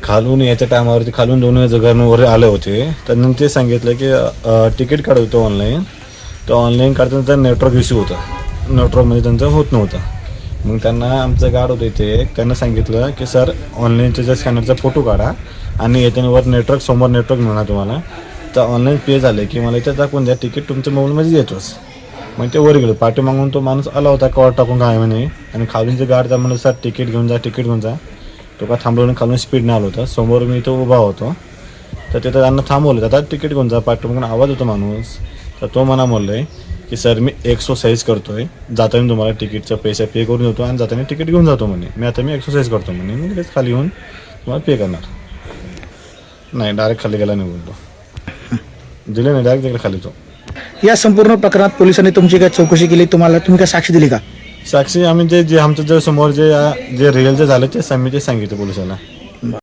खालून याच्या टायमावरती खालून 2 घरांवर आले होते. त्यांनी ते सांगितलं की तिकीट काढत होतं ऑनलाईन. तर ऑनलाईन काढताना त्यांचा नेटवर्क इश्यू होता. नेटवर्कमध्ये त्यांचं होत नव्हतं. मग त्यांना आमचं गार्ड होते ते त्यांना सांगितलं की सर ऑनलाईनच्या ज्या स्कॅनरचा फोटो काढा आणि येत्यावर नेटवर्क समोर नेटवर्क मिळणार तुम्हाला. तर ऑनलाईन पे झाले की मला इथं दाखवून द्या, तिकीट तुमच्या मोबाईलमध्ये येतोच. मग ते वर गेलो. पाठीमागून तो माणूस आला होता कॉड टाकून काय म्हणे. आणि खालून जे गार्ड जा म्हणलं सर तिकीट घेऊन जा, तिकीट घेऊन जा. तो का थांबवून खालून स्पीडने आलो होता. समोर मी तो उभा होतो. तर तिथं त्यांना थांबवलं. आता तिकीट घेऊन जा. पाठीमागून आवाज होतो माणूस. तर तो मला बोललं की सर मी एक्सरसाइज करतोय, जाताना तुम्हाला तिकीटचा पैसा पे करून देतो आणि जाताना तिकीट घेऊन जातो म्हणे. मी एक्सरसाइज करतो म्हणे. मी लगेच खाली येऊन तुम्हाला पे करणार. नाही, डायरेक्ट खाली गेला नाही बोलतो. दिले नाही, डायरेक्ट तिकडे खाली तो. या संपूर्ण प्रकरणात पोलिसांनी तुमची काय चौकशी केली? तुम्ही काय साक्षी दिली का? साक्षी आम्ही जे आमचं जे समोर जे रिअल जे झालं ते आम्ही ते सांगितलं पोलिसांना.